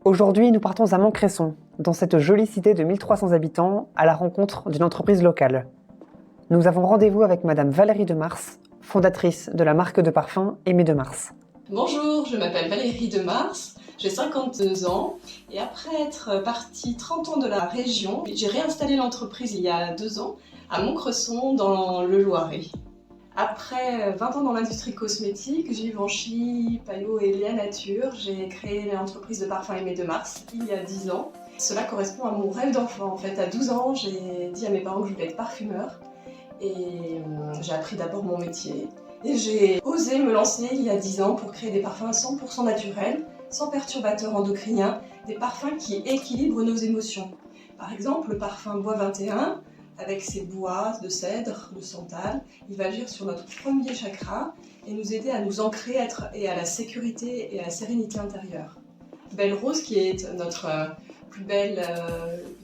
Aujourd'hui, nous partons à Montcresson, dans cette jolie cité de 1300 habitants, à la rencontre d'une entreprise locale. Nous avons rendez-vous avec Madame Valérie de Mars, fondatrice de la marque de parfum Aimé de Mars. Bonjour, je m'appelle Valérie de Mars, j'ai 52 ans et après être partie 30 ans de la région, j'ai réinstallé l'entreprise il y a 2 ans à Montcresson dans le Loiret. Après 20 ans dans l'industrie cosmétique, Givenchy, Payot et Léa Nature, j'ai créé l'entreprise de parfum Aimé de Mars il y a 10 ans. Cela correspond à mon rêve d'enfant. En fait, à 12 ans, j'ai dit à mes parents que je voulais être parfumeur et j'ai appris d'abord mon métier. Et j'ai osé me lancer il y a 10 ans pour créer des parfums 100% naturels, sans perturbateurs endocriniens, des parfums qui équilibrent nos émotions. Par exemple, le parfum Bois 21, avec ses bois de cèdre, de santal, il va agir sur notre premier chakra et nous aider à nous ancrer et à la sécurité et à la sérénité intérieure. Belle Rose, qui est notre plus belle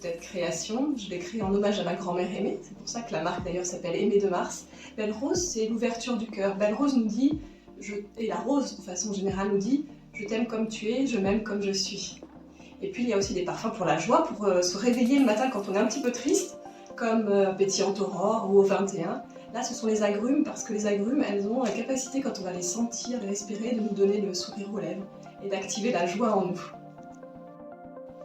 peut-être création, je l'ai créée en hommage à ma grand-mère Aimée, c'est pour ça que la marque d'ailleurs s'appelle Aimé de Mars. Belle Rose, c'est l'ouverture du cœur. Belle Rose nous dit, et la rose de façon générale nous dit, je t'aime comme tu es, je m'aime comme je suis. Et puis il y a aussi des parfums pour la joie, pour se réveiller le matin quand on est un petit peu triste, comme Pétillante Aurore ou Au 21. Là, ce sont les agrumes, parce que les agrumes, elles ont la capacité, quand on va les sentir, les respirer, de nous donner le sourire aux lèvres et d'activer la joie en nous.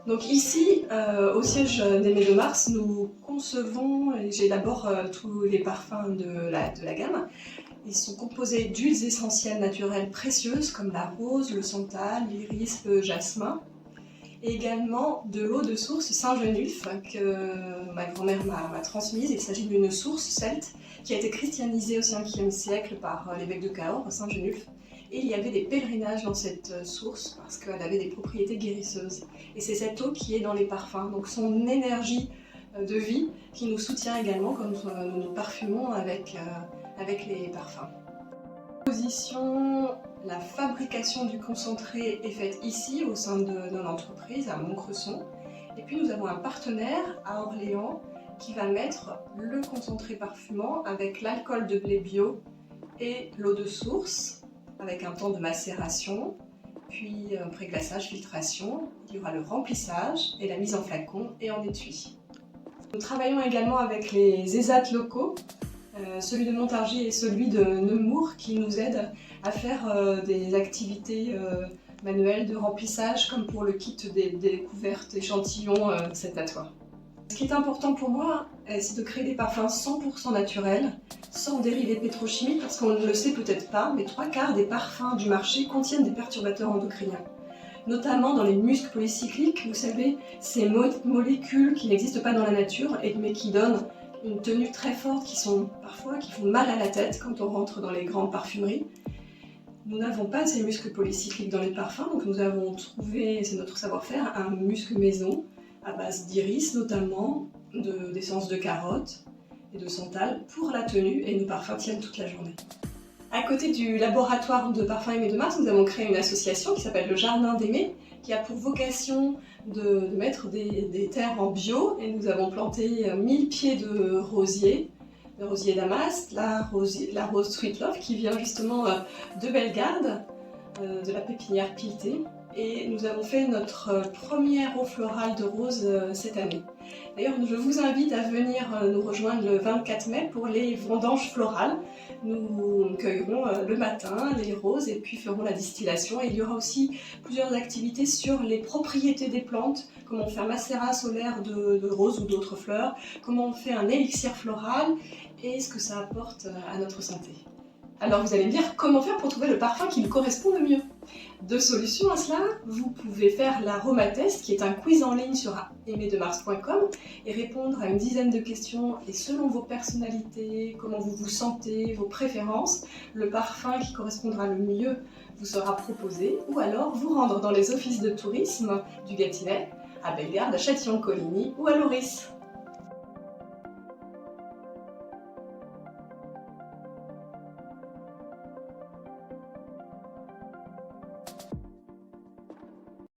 Donc ici, au siège d'Aimé de Mars, nous concevons, et j'élabore tous les parfums de la gamme. Ils sont composés d'huiles essentielles naturelles précieuses, comme la rose, le santal, l'iris, le jasmin, et également de l'eau de source Saint-Genulphe que ma grand-mère m'a transmise. Il s'agit d'une source celte qui a été christianisée au 5e siècle par l'évêque de Cahors, Saint-Genulphe. Et il y avait des pèlerinages dans cette source parce qu'elle avait des propriétés guérisseuses. Et c'est cette eau qui est dans les parfums, donc son énergie de vie qui nous soutient également quand nous nous parfumons avec les parfums. La fabrication du concentré est faite ici au sein de l'entreprise à Montcresson. Et puis nous avons un partenaire à Orléans qui va mettre le concentré parfumant avec l'alcool de blé bio et l'eau de source avec un temps de macération, puis un pré-glaçage, filtration. Il y aura le remplissage et la mise en flacon et en étui. Nous travaillons également avec les ESAT locaux, celui de Montargis et celui de Nemours, qui nous aident à faire des activités manuelles de remplissage, comme pour le kit des découvertes échantillons, c'est à toi. Ce qui est important pour moi, c'est de créer des parfums 100% naturels, sans dérivés pétrochimiques, parce qu'on ne le sait peut-être pas, mais 3/4 des parfums du marché contiennent des perturbateurs endocriniens. Notamment dans les muscs polycycliques, vous savez, ces molécules qui n'existent pas dans la nature, mais qui donnent une tenue très forte, qui font mal à la tête quand on rentre dans les grandes parfumeries. Nous n'avons pas ces muscles polycycliques dans les parfums, donc nous avons trouvé, c'est notre savoir-faire, un musc maison à base d'iris notamment, d'essence de carotte et de santal pour la tenue, et nos parfums tiennent toute la journée. À côté du laboratoire de parfums Aimé de Mars, nous avons créé une association qui s'appelle le Jardin d'Aimé, qui a pour vocation de mettre des terres en bio, et nous avons planté 1000 pieds de rosiers Damas, la rose Sweet Love qui vient justement de Bellegarde, de la pépinière Pilté. Et nous avons fait notre première eau florale de rose cette année. D'ailleurs, je vous invite à venir nous rejoindre le 24 mai pour les vendanges florales. Nous cueillerons le matin les roses et puis ferons la distillation. Et il y aura aussi plusieurs activités sur les propriétés des plantes, comment on fait un macérat solaire de roses ou d'autres fleurs, comment on fait un élixir floral et ce que ça apporte à notre santé. Alors vous allez me dire comment faire pour trouver le parfum qui nous correspond le mieux. Deux solutions à cela, vous pouvez faire l'aromatest qui est un quiz en ligne sur aimedemars.com et répondre à une dizaine de questions, et selon vos personnalités, comment vous vous sentez, vos préférences, le parfum qui correspondra le mieux vous sera proposé, ou alors vous rendre dans les offices de tourisme du Gâtinais, à Bellegarde, à Châtillon-Coligny ou à Loris.